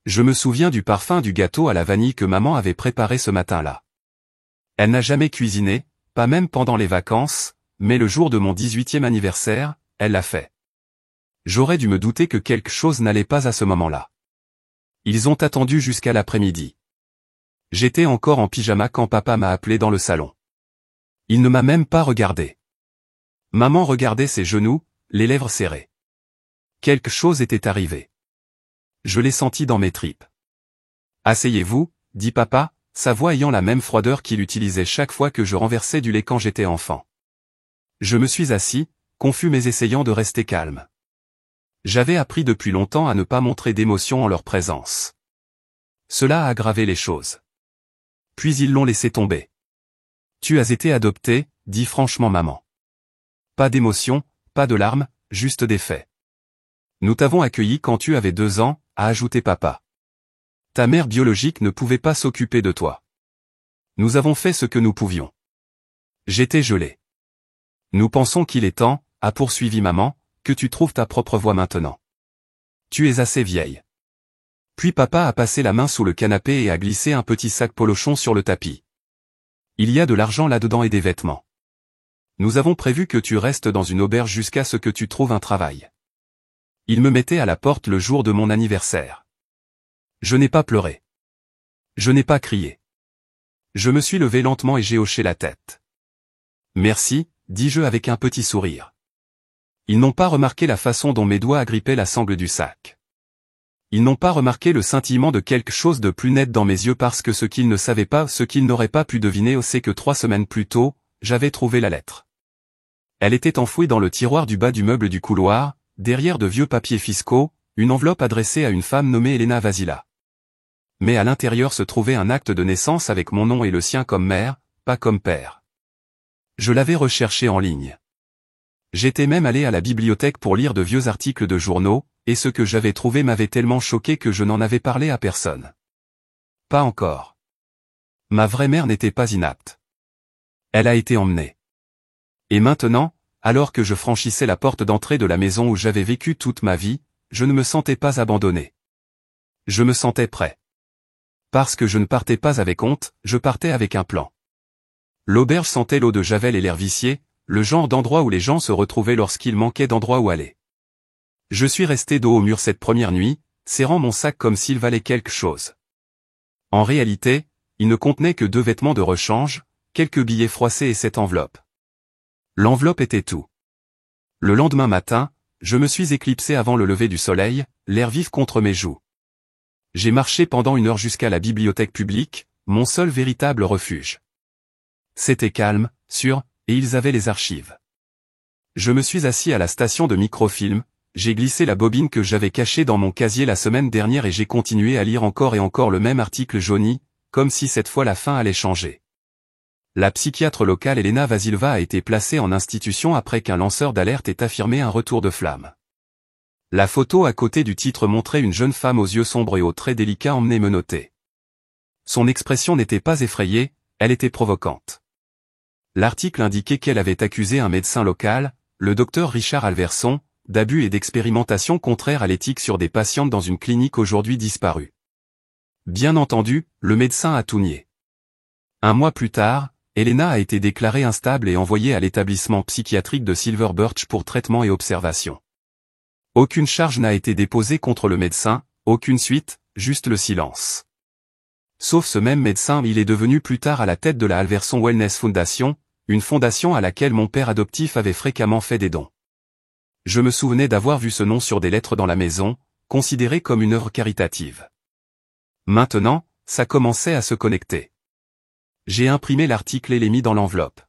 Je me souviens du parfum du gâteau à la vanille que maman avait préparé ce matin-là. Elle n'a jamais cuisiné, pas même pendant les vacances, mais le jour de mon 18e anniversaire, elle l'a fait. J'aurais dû me douter que quelque chose n'allait pas à ce moment-là. Ils ont attendu jusqu'à l'après-midi. J'étais encore en pyjama quand papa m'a appelé dans le salon. Il ne m'a même pas regardé. Maman regardait ses genoux, les lèvres serrées. Quelque chose était arrivé. Je l'ai senti dans mes tripes. « Asseyez-vous » dit papa, sa voix ayant la même froideur qu'il utilisait chaque fois que je renversais du lait quand j'étais enfant. Je me suis assis, confus mais essayant de rester calme. J'avais appris depuis longtemps à ne pas montrer d'émotion en leur présence. Cela a aggravé les choses. Puis ils l'ont laissé tomber. « Tu as été adopté » dit franchement maman. Pas d'émotion, pas de larmes, juste des faits. Nous t'avons accueilli quand tu avais 2 ans, a ajouté papa. Ta mère biologique ne pouvait pas s'occuper de toi. Nous avons fait ce que nous pouvions. J'étais gelé. Nous pensons qu'il est temps, a poursuivi maman, que tu trouves ta propre voie maintenant. Tu es assez vieille. Puis papa a passé la main sous le canapé et a glissé un petit sac polochon sur le tapis. Il y a de l'argent là-dedans et des vêtements. Nous avons prévu que tu restes dans une auberge jusqu'à ce que tu trouves un travail. Il me mettait à la porte le jour de mon anniversaire. Je n'ai pas pleuré. Je n'ai pas crié. Je me suis levé lentement et j'ai hoché la tête. Merci, dis-je avec un petit sourire. Ils n'ont pas remarqué la façon dont mes doigts agrippaient la sangle du sac. Ils n'ont pas remarqué le scintillement de quelque chose de plus net dans mes yeux parce que ce qu'ils ne savaient pas, ce qu'ils n'auraient pas pu deviner, c'est que 3 semaines plus tôt, j'avais trouvé la lettre. Elle était enfouie dans le tiroir du bas du meuble du couloir, derrière de vieux papiers fiscaux, une enveloppe adressée à une femme nommée Elena Vasila. Mais à l'intérieur se trouvait un acte de naissance avec mon nom et le sien comme mère, pas comme père. Je l'avais recherché en ligne. J'étais même allé à la bibliothèque pour lire de vieux articles de journaux, et ce que j'avais trouvé m'avait tellement choqué que je n'en avais parlé à personne. Pas encore. Ma vraie mère n'était pas inapte. Elle a été emmenée. Et maintenant, alors que je franchissais la porte d'entrée de la maison où j'avais vécu toute ma vie, je ne me sentais pas abandonné. Je me sentais prêt. Parce que je ne partais pas avec honte, je partais avec un plan. L'auberge sentait l'eau de Javel et l'air vicié, le genre d'endroit où les gens se retrouvaient lorsqu'il manquait d'endroit où aller. Je suis resté dos au mur cette première nuit, serrant mon sac comme s'il valait quelque chose. En réalité, il ne contenait que 2 vêtements de rechange, quelques billets froissés et cette enveloppe. L'enveloppe était tout. Le lendemain matin, je me suis éclipsé avant le lever du soleil, l'air vif contre mes joues. J'ai marché pendant 1 heure jusqu'à la bibliothèque publique, mon seul véritable refuge. C'était calme, sûr, et ils avaient les archives. Je me suis assis à la station de microfilm, j'ai glissé la bobine que j'avais cachée dans mon casier la semaine dernière et j'ai continué à lire encore et encore le même article jauni, comme si cette fois la fin allait changer. La psychiatre locale Elena Vasilva a été placée en institution après qu'un lanceur d'alerte ait affirmé un retour de flamme. La photo à côté du titre montrait une jeune femme aux yeux sombres et aux traits délicats emmenée menottée. Son expression n'était pas effrayée, elle était provocante. L'article indiquait qu'elle avait accusé un médecin local, le docteur Richard Alverson, d'abus et d'expérimentation contraires à l'éthique sur des patientes dans une clinique aujourd'hui disparue. Bien entendu, le médecin a tout nié. 1 mois plus tard, Elena a été déclarée instable et envoyée à l'établissement psychiatrique de Silver Birch pour traitement et observation. Aucune charge n'a été déposée contre le médecin, aucune suite, juste le silence. Sauf ce même médecin, il est devenu plus tard à la tête de la Alverson Wellness Foundation, une fondation à laquelle mon père adoptif avait fréquemment fait des dons. Je me souvenais d'avoir vu ce nom sur des lettres dans la maison, considéré comme une œuvre caritative. Maintenant, ça commençait à se connecter. J'ai imprimé l'article et l'ai mis dans l'enveloppe.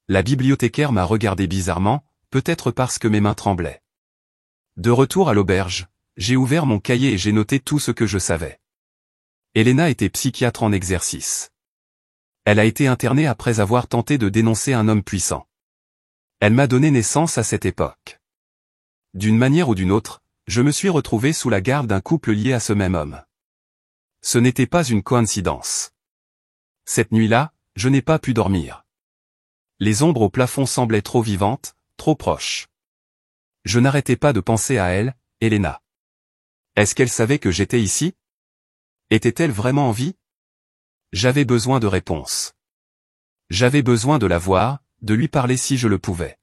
La bibliothécaire m'a regardé bizarrement, peut-être parce que mes mains tremblaient. De retour à l'auberge, j'ai ouvert mon cahier et j'ai noté tout ce que je savais. Elena était psychiatre en exercice. Elle a été internée après avoir tenté de dénoncer un homme puissant. Elle m'a donné naissance à cette époque. D'une manière ou d'une autre, je me suis retrouvé sous la garde d'un couple lié à ce même homme. Ce n'était pas une coïncidence. Cette nuit-là, je n'ai pas pu dormir. Les ombres au plafond semblaient trop vivantes, trop proches. Je n'arrêtais pas de penser à elle, Elena. Est-ce qu'elle savait que j'étais ici ? Était-elle vraiment en vie? J'avais besoin de réponses. J'avais besoin de la voir, de lui parler si je le pouvais.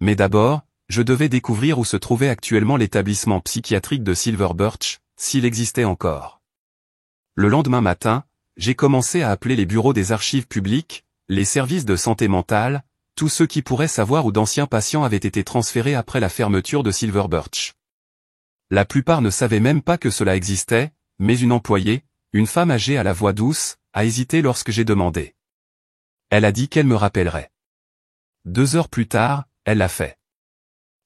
Mais d'abord, je devais découvrir où se trouvait actuellement l'établissement psychiatrique de Silver Birch, s'il existait encore. Le lendemain matin, j'ai commencé à appeler les bureaux des archives publiques, les services de santé mentale, tous ceux qui pourraient savoir où d'anciens patients avaient été transférés après la fermeture de Silver Birch. La plupart ne savaient même pas que cela existait, mais une employée, une femme âgée à la voix douce, a hésité lorsque j'ai demandé. Elle a dit qu'elle me rappellerait. 2 heures plus tard, elle l'a fait.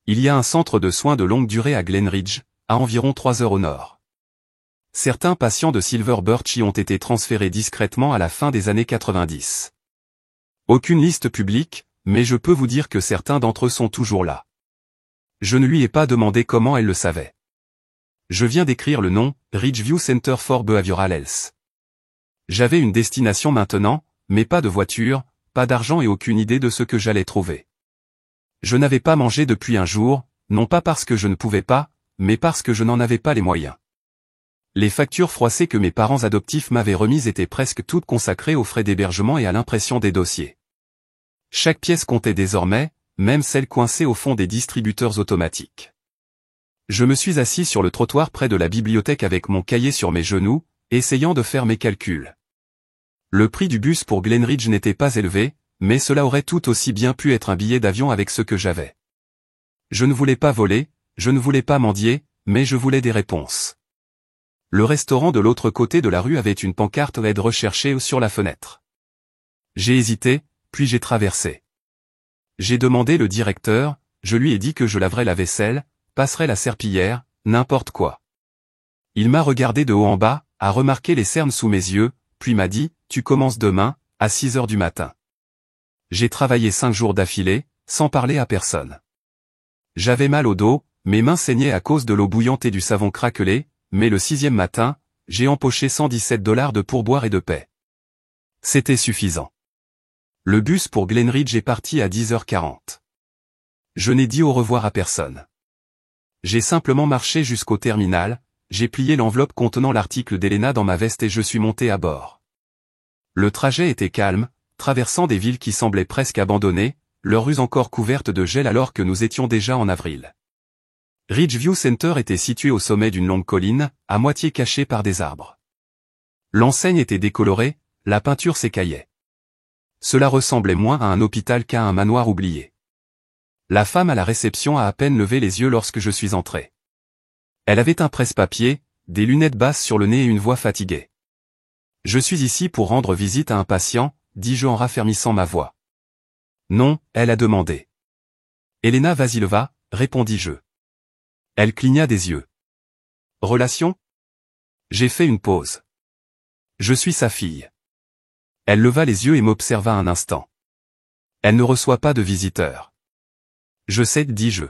Il y a un centre de soins de longue durée à Glenridge, à environ 3 heures au nord. Certains patients de Silver Birch y ont été transférés discrètement à la fin des années 90. Aucune liste publique, mais je peux vous dire que certains d'entre eux sont toujours là. Je ne lui ai pas demandé comment elle le savait. Je viens d'écrire le nom, Ridgeview Center for Behavioral Health. J'avais une destination maintenant, mais pas de voiture, pas d'argent et aucune idée de ce que j'allais trouver. Je n'avais pas mangé depuis un jour, non pas parce que je ne pouvais pas, mais parce que je n'en avais pas les moyens. Les factures froissées que mes parents adoptifs m'avaient remises étaient presque toutes consacrées aux frais d'hébergement et à l'impression des dossiers. Chaque pièce comptait désormais, même celle coincée au fond des distributeurs automatiques. Je me suis assis sur le trottoir près de la bibliothèque avec mon cahier sur mes genoux, essayant de faire mes calculs. Le prix du bus pour Glenridge n'était pas élevé, mais cela aurait tout aussi bien pu être un billet d'avion avec ce que j'avais. Je ne voulais pas voler, je ne voulais pas mendier, mais je voulais des réponses. Le restaurant de l'autre côté de la rue avait une pancarte aide recherchée sur la fenêtre. J'ai hésité, puis j'ai traversé. J'ai demandé le directeur, je lui ai dit que je laverais la vaisselle, passerais la serpillière, n'importe quoi. Il m'a regardé de haut en bas, a remarqué les cernes sous mes yeux, puis m'a dit, tu commences demain, à 6 heures du matin. J'ai travaillé 5 jours d'affilée, sans parler à personne. J'avais mal au dos, mes mains saignaient à cause de l'eau bouillante et du savon craquelé, mais le 6e matin, j'ai empoché $117 de pourboire et de paie. C'était suffisant. Le bus pour Glenridge est parti à 10h40. Je n'ai dit au revoir à personne. J'ai simplement marché jusqu'au terminal, j'ai plié l'enveloppe contenant l'article d'Elena dans ma veste et je suis monté à bord. Le trajet était calme, traversant des villes qui semblaient presque abandonnées, leurs rues encore couvertes de gel alors que nous étions déjà en avril. Ridgeview Center était situé au sommet d'une longue colline, à moitié cachée par des arbres. L'enseigne était décolorée, la peinture s'écaillait. Cela ressemblait moins à un hôpital qu'à un manoir oublié. La femme à la réception a à peine levé les yeux lorsque je suis entré. Elle avait un presse-papier, des lunettes basses sur le nez et une voix fatiguée. « Je suis ici pour rendre visite à un patient », dis-je en raffermissant ma voix. « Non », elle a demandé. « Elena Vasilova », répondis-je. Elle cligna des yeux. « Relation ?» J'ai fait une pause. « Je suis sa fille. » Elle leva les yeux et m'observa un instant. « Elle ne reçoit pas de visiteurs. »« Je sais, dis-je.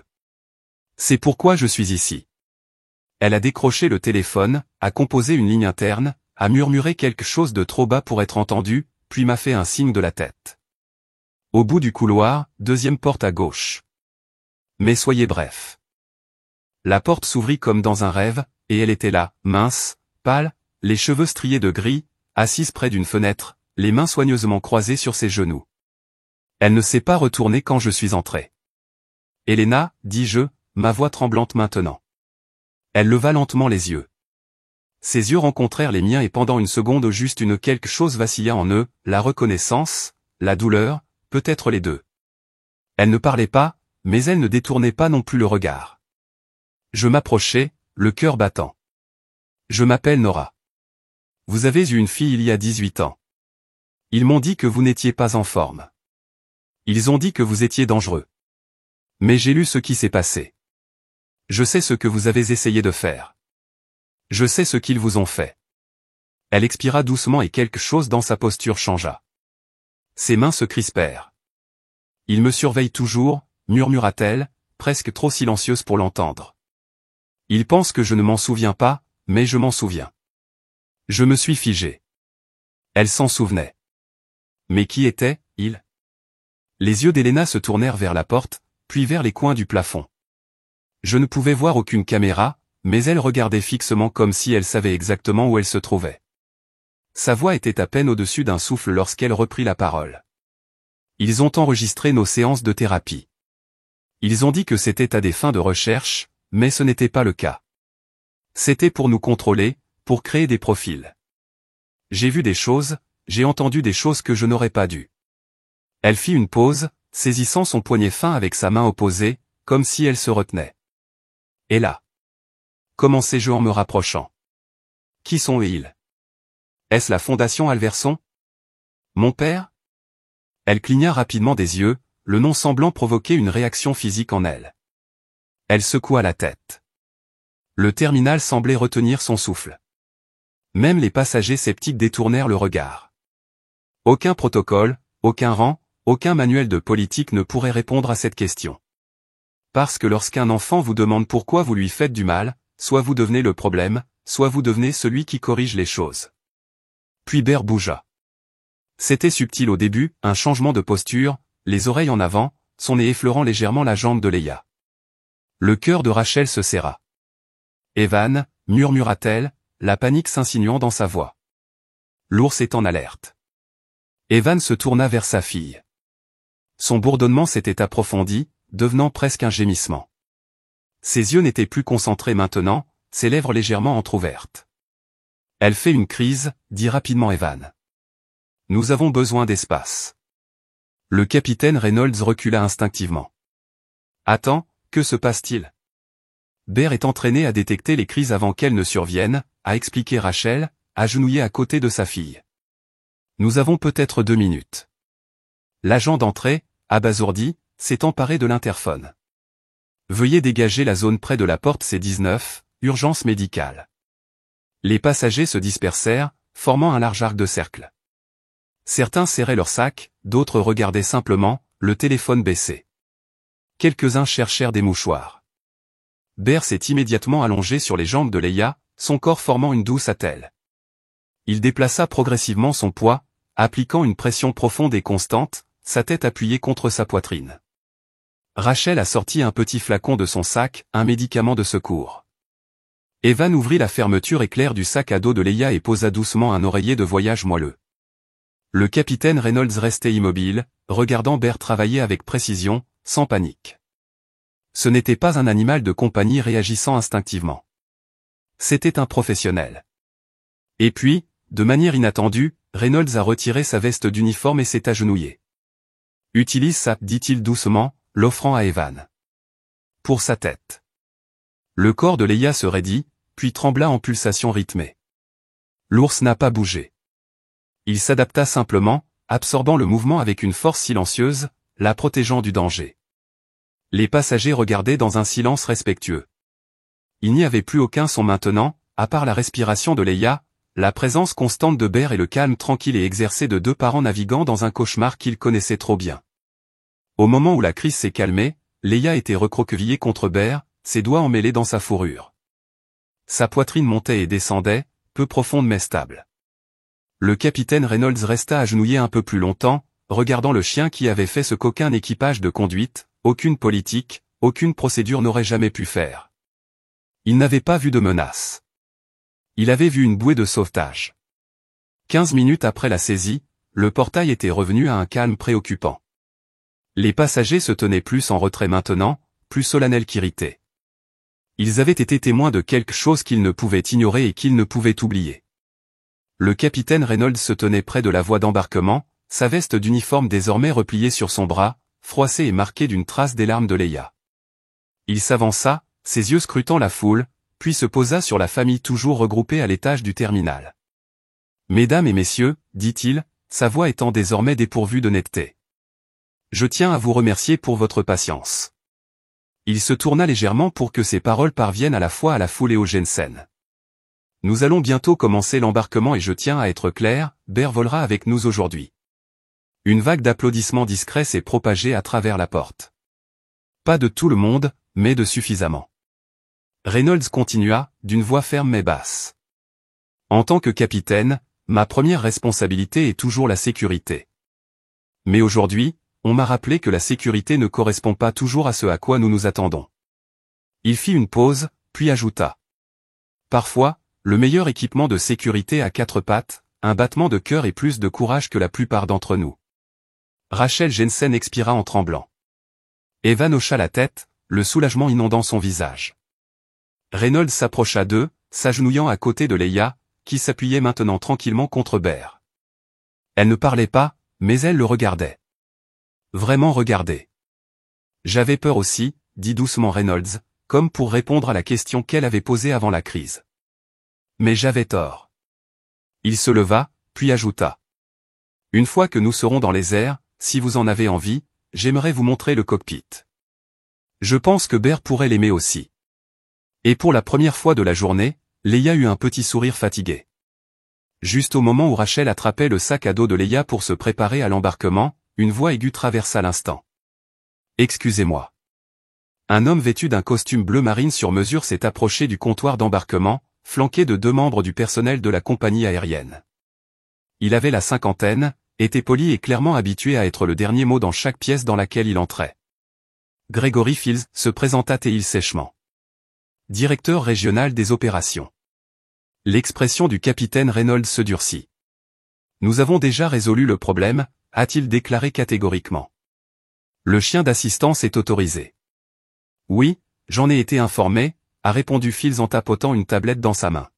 C'est pourquoi je suis ici. » Elle a décroché le téléphone, a composé une ligne interne, a murmuré quelque chose de trop bas pour être entendu, puis m'a fait un signe de la tête. Au bout du couloir, 2e porte à gauche. Mais soyez bref. La porte s'ouvrit comme dans un rêve, et elle était là, mince, pâle, les cheveux striés de gris, assise près d'une fenêtre, les mains soigneusement croisées sur ses genoux. Elle ne s'est pas retournée quand je suis entré. « Elena » dis-je, ma voix tremblante maintenant. Elle leva lentement les yeux. Ses yeux rencontrèrent les miens et pendant une seconde juste quelque chose vacilla en eux, la reconnaissance, la douleur, peut-être les deux. Elle ne parlait pas, mais elle ne détournait pas non plus le regard. Je m'approchai, le cœur battant. « Je m'appelle Nora. Vous avez eu une fille il y a 18 ans. Ils m'ont dit que vous n'étiez pas en forme. Ils ont dit que vous étiez dangereux. Mais j'ai lu ce qui s'est passé. Je sais ce que vous avez essayé de faire. Je sais ce qu'ils vous ont fait. » Elle expira doucement et quelque chose dans sa posture changea. Ses mains se crispèrent. « Il me surveille toujours » murmura-t-elle, presque trop silencieuse pour l'entendre. « Il pense que je ne m'en souviens pas, mais je m'en souviens. » Je me suis figé. Elle s'en souvenait. Mais qui était-il? Les yeux d'Elena se tournèrent vers la porte, puis vers les coins du plafond. Je ne pouvais voir aucune caméra, mais elle regardait fixement comme si elle savait exactement où elle se trouvait. Sa voix était à peine au-dessus d'un souffle lorsqu'elle reprit la parole. Ils ont enregistré nos séances de thérapie. Ils ont dit que c'était à des fins de recherche, mais ce n'était pas le cas. C'était pour nous contrôler, pour créer des profils. J'ai vu des choses, j'ai entendu des choses que je n'aurais pas dû. Elle fit une pause, saisissant son poignet fin avec sa main opposée, comme si elle se retenait. Et là, commençai-je en me rapprochant. Qui sont-ils? Est-ce la Fondation Alverson? Mon père? Elle cligna rapidement des yeux, le nom semblant provoquer une réaction physique en elle. Elle secoua la tête. Le terminal semblait retenir son souffle. Même les passagers sceptiques détournèrent le regard. Aucun protocole, aucun rang, aucun manuel de politique ne pourrait répondre à cette question. Parce que lorsqu'un enfant vous demande pourquoi vous lui faites du mal, soit vous devenez le problème, soit vous devenez celui qui corrige les choses. Puis Bear bougea. C'était subtil au début, un changement de posture, les oreilles en avant, son nez effleurant légèrement la jambe de Leia. Le cœur de Rachel se serra. Evan, murmura-t-elle, la panique s'insinuant dans sa voix. L'ours est en alerte. Evan se tourna vers sa fille. Son bourdonnement s'était approfondi, devenant presque un gémissement. Ses yeux n'étaient plus concentrés maintenant, ses lèvres légèrement entr'ouvertes. Elle fait une crise, dit rapidement Evan. Nous avons besoin d'espace. Le capitaine Reynolds recula instinctivement. Attends, que se passe-t-il? Bear est entraîné à détecter les crises avant qu'elles ne surviennent, a expliqué Rachel, agenouillée à côté de sa fille. Nous avons peut-être 2 minutes. L'agent d'entrée, abasourdi, s'est emparé de l'interphone. Veuillez dégager la zone près de la porte C19, urgence médicale. Les passagers se dispersèrent, formant un large arc de cercle. Certains serraient leurs sacs, d'autres regardaient simplement, le téléphone baissé. Quelques-uns cherchèrent des mouchoirs. Bear s'est immédiatement allongé sur les jambes de Leia, son corps formant une douce attelle. Il déplaça progressivement son poids, appliquant une pression profonde et constante, sa tête appuyée contre sa poitrine. Rachel a sorti un petit flacon de son sac, un médicament de secours. Evan ouvrit la fermeture éclair du sac à dos de Leia et posa doucement un oreiller de voyage moelleux. Le capitaine Reynolds restait immobile, regardant Bear travailler avec précision, sans panique. Ce n'était pas un animal de compagnie réagissant instinctivement. C'était un professionnel. Et puis, de manière inattendue, Reynolds a retiré sa veste d'uniforme et s'est agenouillé. Utilise ça, dit-il doucement, l'offrant à Evan. Pour sa tête. Le corps de Leia se raidit, puis trembla en pulsations rythmées. L'ours n'a pas bougé. Il s'adapta simplement, absorbant le mouvement avec une force silencieuse, la protégeant du danger. Les passagers regardaient dans un silence respectueux. Il n'y avait plus aucun son maintenant, à part la respiration de Leia, la présence constante de Bear et le calme tranquille et exercé de 2 parents naviguant dans un cauchemar qu'ils connaissaient trop bien. Au moment où la crise s'est calmée, Leia était recroquevillée contre Bear, ses doigts emmêlés dans sa fourrure. Sa poitrine montait et descendait, peu profonde mais stable. Le capitaine Reynolds resta agenouillé un peu plus longtemps, regardant le chien qui avait fait ce qu'aucun équipage de conduite, aucune politique, aucune procédure n'aurait jamais pu faire. Il n'avait pas vu de menace. Il avait vu une bouée de sauvetage. 15 minutes après la saisie, le portail était revenu à un calme préoccupant. Les passagers se tenaient plus en retrait maintenant, plus solennels qu'irrités. Ils avaient été témoins de quelque chose qu'ils ne pouvaient ignorer et qu'ils ne pouvaient oublier. Le capitaine Reynolds se tenait près de la voie d'embarquement, sa veste d'uniforme désormais repliée sur son bras, froissée et marquée d'une trace des larmes de Leia. Il s'avança, ses yeux scrutant la foule, puis se posa sur la famille toujours regroupée à l'étage du terminal. « Mesdames et messieurs, dit-il, sa voix étant désormais dépourvue de netteté. Je tiens à vous remercier pour votre patience. » Il se tourna légèrement pour que ses paroles parviennent à la fois à la foule et au Jensen. « Nous allons bientôt commencer l'embarquement et je tiens à être clair, Bear volera avec nous aujourd'hui. » Une vague d'applaudissements discrets s'est propagée à travers la porte. Pas de tout le monde, mais de suffisamment. Reynolds continua, d'une voix ferme mais basse. En tant que capitaine, ma première responsabilité est toujours la sécurité. Mais aujourd'hui, on m'a rappelé que la sécurité ne correspond pas toujours à ce à quoi nous nous attendons. Il fit une pause, puis ajouta. Parfois, le meilleur équipement de sécurité à 4 pattes, un battement de cœur et plus de courage que la plupart d'entre nous. Rachel Jensen expira en tremblant. Evan hocha la tête, le soulagement inondant son visage. Reynolds s'approcha d'eux, s'agenouillant à côté de Leia, qui s'appuyait maintenant tranquillement contre Bear. Elle ne parlait pas, mais elle le regardait. Vraiment regarder. J'avais peur aussi, dit doucement Reynolds, comme pour répondre à la question qu'elle avait posée avant la crise. Mais j'avais tort. Il se leva, puis ajouta. Une fois que nous serons dans les airs, si vous en avez envie, j'aimerais vous montrer le cockpit. Je pense que Bear pourrait l'aimer aussi. Et pour la première fois de la journée, Leia eut un petit sourire fatigué. Juste au moment où Rachel attrapait le sac à dos de Leia pour se préparer à l'embarquement, une voix aiguë traversa l'instant. Excusez-moi. Un homme vêtu d'un costume bleu marine sur mesure s'est approché du comptoir d'embarquement, flanqué de 2 membres du personnel de la compagnie aérienne. Il avait la cinquantaine, était poli et clairement habitué à être le dernier mot dans chaque pièce dans laquelle il entrait. Gregory Fields, se présenta-t-il sèchement. Directeur régional des opérations. L'expression du capitaine Reynolds se durcit. Nous avons déjà résolu le problème, a-t-il déclaré catégoriquement. Le chien d'assistance est autorisé. Oui, j'en ai été informé, a répondu Fields en tapotant une tablette dans sa main.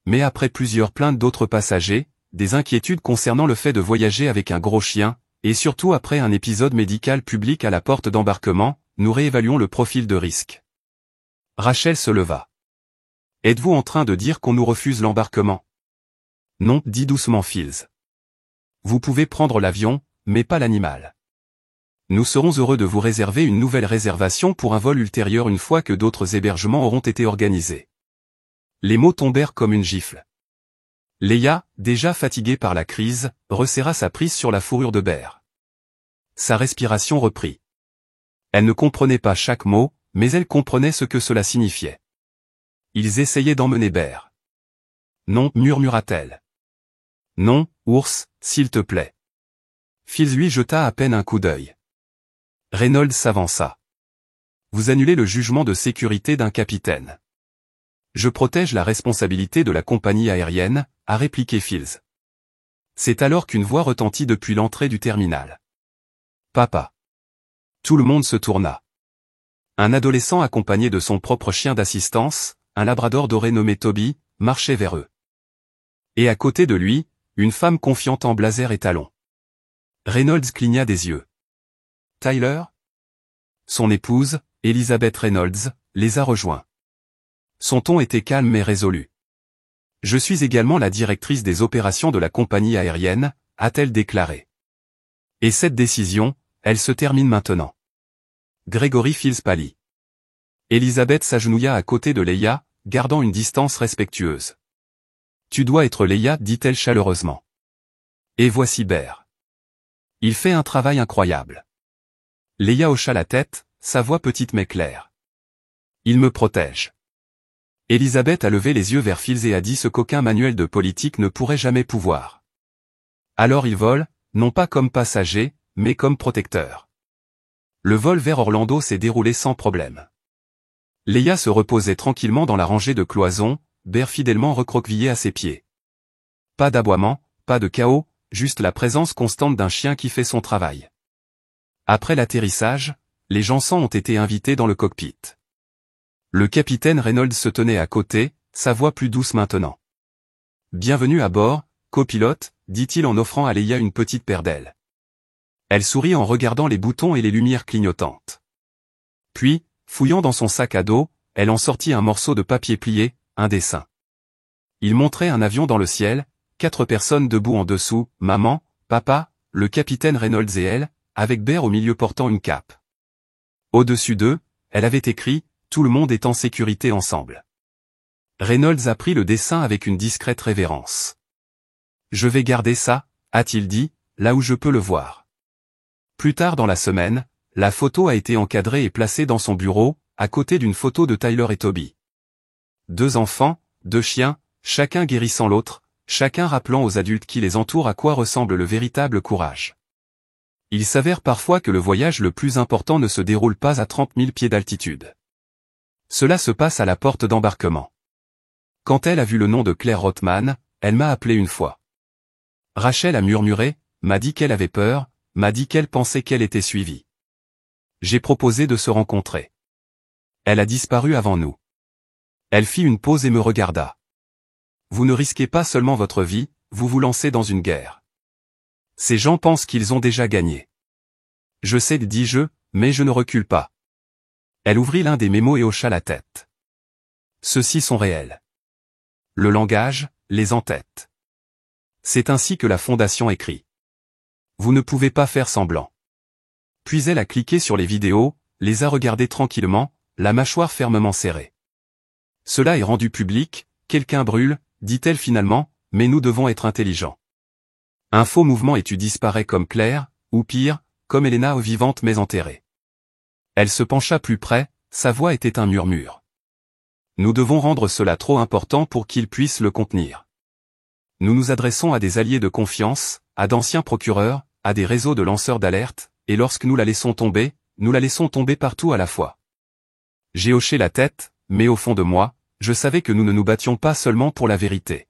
Mais après plusieurs plaintes d'autres passagers, des inquiétudes concernant le fait de voyager avec un gros chien, et surtout après un épisode médical public à la porte d'embarquement, nous réévaluons le profil de risque. Rachel se leva. Êtes-vous en train de dire qu'on nous refuse l'embarquement? Non, dit doucement Fields. Vous pouvez prendre l'avion, mais pas l'animal. Nous serons heureux de vous réserver une nouvelle réservation pour un vol ultérieur une fois que d'autres hébergements auront été organisés. Les mots tombèrent comme une gifle. Leia, déjà fatiguée par la crise, resserra sa prise sur la fourrure de Bear. Sa respiration reprit. Elle ne comprenait pas chaque mot, mais elle comprenait ce que cela signifiait. Ils essayaient d'emmener Bear. Non, murmura-t-elle. Non, ours, s'il te plaît. Fields lui jeta à peine un coup d'œil. Reynolds s'avança. Vous annulez le jugement de sécurité d'un capitaine. Je protège la responsabilité de la compagnie aérienne, a répliqué Fields. C'est alors qu'une voix retentit depuis l'entrée du terminal. Papa. Tout le monde se tourna. Un adolescent accompagné de son propre chien d'assistance, un labrador doré nommé Toby, marchait vers eux. Et à côté de lui, une femme confiante en blazer et talons. Reynolds cligna des yeux. Tyler? Son épouse, Elizabeth Reynolds, les a rejoints. Son ton était calme mais résolu. Je suis également la directrice des opérations de la compagnie aérienne, a-t-elle déclaré. Et cette décision, elle se termine maintenant. Gregory Fields pâlit. Elizabeth s'agenouilla à côté de Leia, gardant une distance respectueuse. Tu dois être Leia, dit-elle chaleureusement. Et voici Bear. Il fait un travail incroyable. Leia hocha la tête, sa voix petite mais claire. Il me protège. Elizabeth a levé les yeux vers Fields et a dit ce qu'aucun manuel de politique ne pourrait jamais pouvoir. Alors il vole, non pas comme passager, mais comme protecteur. Le vol vers Orlando s'est déroulé sans problème. Leia se reposait tranquillement dans la rangée de cloisons, Bear fidèlement recroquevillé à ses pieds. Pas d'aboiement, pas de chaos, juste la présence constante d'un chien qui fait son travail. Après l'atterrissage, les Jansons ont été invités dans le cockpit. Le capitaine Reynolds se tenait à côté, sa voix plus douce maintenant. Bienvenue à bord, copilote, dit-il en offrant à Leia une petite paire d'ailes. Elle sourit en regardant les boutons et les lumières clignotantes. Puis, fouillant dans son sac à dos, elle en sortit un morceau de papier plié, un dessin. Il montrait un avion dans le ciel, 4 personnes debout en dessous, maman, papa, le capitaine Reynolds et elle, avec Bear au milieu portant une cape. Au-dessus d'eux, elle avait écrit « Tout le monde est en sécurité ensemble ». Reynolds a pris le dessin avec une discrète révérence. « Je vais garder ça », a-t-il dit, là où je peux le voir. Plus tard dans la semaine, la photo a été encadrée et placée dans son bureau, à côté d'une photo de Tyler et Toby. 2 enfants, 2 chiens, chacun guérissant l'autre, chacun rappelant aux adultes qui les entourent à quoi ressemble le véritable courage. Il s'avère parfois que le voyage le plus important ne se déroule pas à 30 000 pieds d'altitude. Cela se passe à la porte d'embarquement. Quand elle a vu le nom de Claire Rothman, elle m'a appelé une fois. Rachel a murmuré, m'a dit qu'elle avait peur, m'a dit qu'elle pensait qu'elle était suivie. J'ai proposé de se rencontrer. Elle a disparu avant nous. Elle fit une pause et me regarda. Vous ne risquez pas seulement votre vie, vous vous lancez dans une guerre. Ces gens pensent qu'ils ont déjà gagné. Je sais, dis-je, mais je ne recule pas. Elle ouvrit l'un des mémos et hocha la tête. Ceux-ci sont réels. Le langage les entête. C'est ainsi que la Fondation écrit. Vous ne pouvez pas faire semblant. Puis elle a cliqué sur les vidéos, les a regardées tranquillement, la mâchoire fermement serrée. Cela est rendu public, quelqu'un brûle, dit-elle finalement, mais nous devons être intelligents. Un faux mouvement et tu disparais comme Claire, ou pire, comme Elena vivante mais enterrée. Elle se pencha plus près, sa voix était un murmure. Nous devons rendre cela trop important pour qu'ils puissent le contenir. Nous nous adressons à des alliés de confiance, à d'anciens procureurs, à des réseaux de lanceurs d'alerte, et lorsque nous la laissons tomber, nous la laissons tomber partout à la fois. J'ai hoché la tête, mais au fond de moi, je savais que nous ne nous battions pas seulement pour la vérité.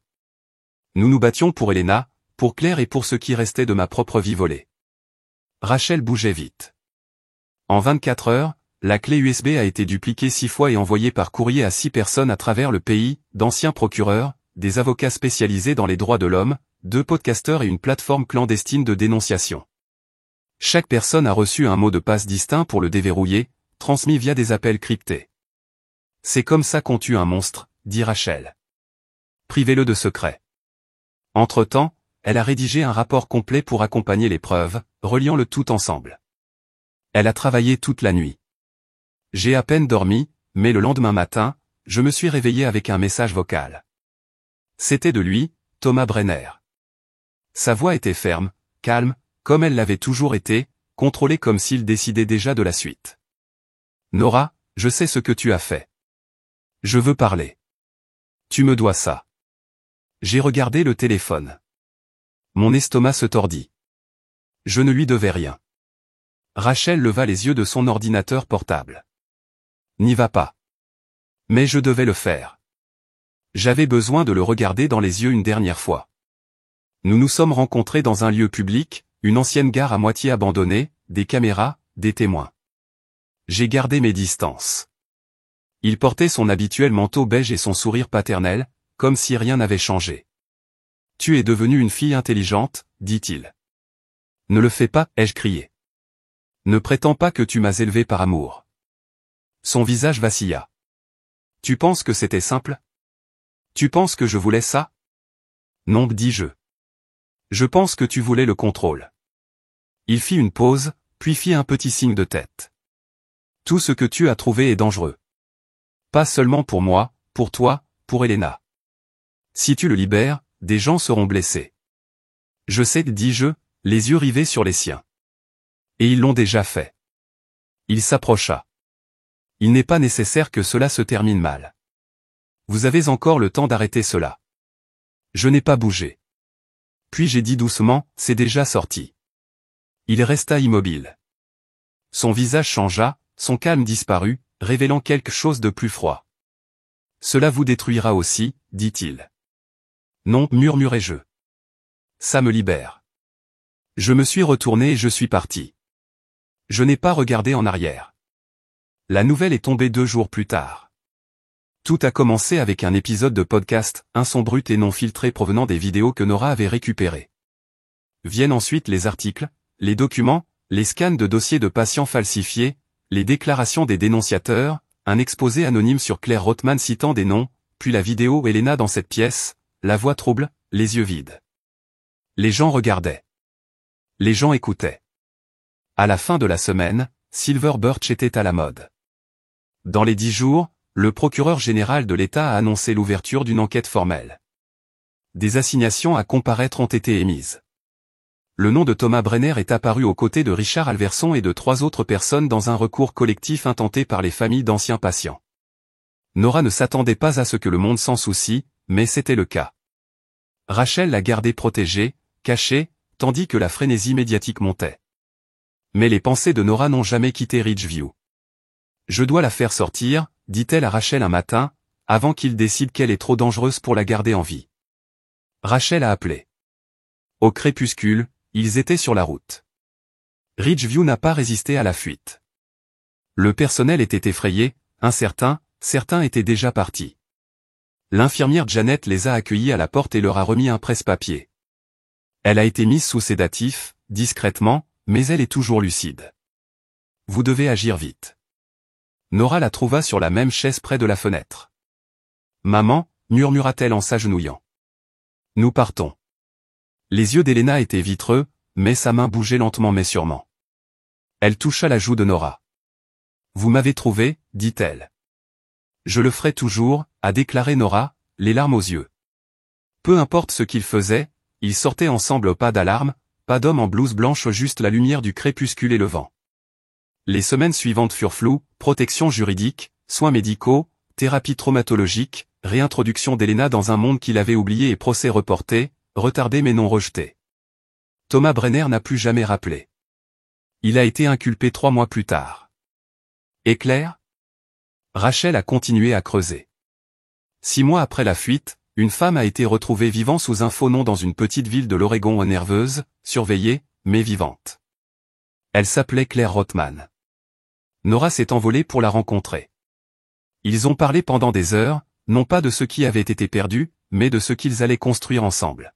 Nous nous battions pour Elena, pour Claire et pour ce qui restait de ma propre vie volée. Rachel bougeait vite. En 24 heures, la clé USB a été dupliquée 6 fois et envoyée par courrier à 6 personnes à travers le pays, d'anciens procureurs, des avocats spécialisés dans les droits de l'homme, 2 podcasteurs et une plateforme clandestine de dénonciation. Chaque personne a reçu un mot de passe distinct pour le déverrouiller, transmis via des appels cryptés. C'est comme ça qu'on tue un monstre, dit Rachel. Privez-le de secret. Entre-temps, elle a rédigé un rapport complet pour accompagner les preuves, reliant le tout ensemble. Elle a travaillé toute la nuit. J'ai à peine dormi, mais le lendemain matin, je me suis réveillé avec un message vocal. C'était de lui, Thomas Brenner. Sa voix était ferme, calme, comme elle l'avait toujours été, contrôlée comme s'il décidait déjà de la suite. Nora, je sais ce que tu as fait. Je veux parler. Tu me dois ça. J'ai regardé le téléphone. Mon estomac se tordit. Je ne lui devais rien. Rachel leva les yeux de son ordinateur portable. N'y va pas. Mais je devais le faire. J'avais besoin de le regarder dans les yeux une dernière fois. Nous nous sommes rencontrés dans un lieu public, une ancienne gare à moitié abandonnée, des caméras, des témoins. J'ai gardé mes distances. Il portait son habituel manteau beige et son sourire paternel, comme si rien n'avait changé. Tu es devenue une fille intelligente, dit-il. Ne le fais pas, ai-je crié. Ne prétends pas que tu m'as élevé par amour. Son visage vacilla. Tu penses que c'était simple? Tu penses que je voulais ça? Non, dis-je. Je pense que tu voulais le contrôle. Il fit une pause, puis fit un petit signe de tête. Tout ce que tu as trouvé est dangereux. Pas seulement pour moi, pour toi, pour Elena. Si tu le libères, des gens seront blessés. Je sais, dis-je, les yeux rivés sur les siens. Et ils l'ont déjà fait. Il s'approcha. Il n'est pas nécessaire que cela se termine mal. Vous avez encore le temps d'arrêter cela. Je n'ai pas bougé. Puis j'ai dit doucement, c'est déjà sorti. Il resta immobile. Son visage changea, son calme disparut, révélant quelque chose de plus froid. Cela vous détruira aussi, dit-il. Non, murmurai-je. Ça me libère. Je me suis retourné et je suis parti. Je n'ai pas regardé en arrière. La nouvelle est tombée 2 jours plus tard. Tout a commencé avec un épisode de podcast, un son brut et non filtré provenant des vidéos que Nora avait récupérées. Viennent ensuite les articles, les documents, les scans de dossiers de patients falsifiés, les déclarations des dénonciateurs, un exposé anonyme sur Claire Rothman citant des noms, puis la vidéo Elena dans cette pièce, la voix trouble, les yeux vides. Les gens regardaient. Les gens écoutaient. À la fin de la semaine, Silver Birch était à la mode. Dans les 10 jours, le procureur général de l'État a annoncé l'ouverture d'une enquête formelle. Des assignations à comparaître ont été émises. Le nom de Thomas Brenner est apparu aux côtés de Richard Alverson et de 3 autres personnes dans un recours collectif intenté par les familles d'anciens patients. Nora ne s'attendait pas à ce que le monde s'en soucie, mais c'était le cas. Rachel l'a gardée protégée, cachée, tandis que la frénésie médiatique montait. Mais les pensées de Nora n'ont jamais quitté Ridgeview. Je dois la faire sortir, dit-elle à Rachel un matin, avant qu'il décide qu'elle est trop dangereuse pour la garder en vie. Rachel a appelé. Au crépuscule, ils étaient sur la route. Ridgeview n'a pas résisté à la fuite. Le personnel était effrayé, incertain, certains étaient déjà partis. L'infirmière Janet les a accueillis à la porte et leur a remis un presse-papier. Elle a été mise sous sédatif, discrètement, mais elle est toujours lucide. Vous devez agir vite. Nora la trouva sur la même chaise près de la fenêtre. Maman, murmura-t-elle en s'agenouillant. Nous partons. Les yeux d'Helena étaient vitreux, mais sa main bougeait lentement mais sûrement. Elle toucha la joue de Nora. Vous m'avez trouvé, dit-elle. Je le ferai toujours, a déclaré Nora, les larmes aux yeux. Peu importe ce qu'ils faisaient, ils sortaient ensemble au pas d'alarme, pas d'homme en blouse blanche, juste la lumière du crépuscule et le vent. Les semaines suivantes furent floues, protection juridique, soins médicaux, thérapie traumatologique, réintroduction d'Helena dans un monde qu'il avait oublié et procès reporté, retardé mais non rejeté. Thomas Brenner n'a plus jamais rappelé. Il a été inculpé 3 mois plus tard. Et Claire ? Rachel a continué à creuser. 6 mois après la fuite, une femme a été retrouvée vivant sous un faux nom dans une petite ville de l'Oregon, nerveuse, surveillée, mais vivante. Elle s'appelait Claire Rothman. Nora s'est envolée pour la rencontrer. Ils ont parlé pendant des heures, non pas de ce qui avait été perdu, mais de ce qu'ils allaient construire ensemble.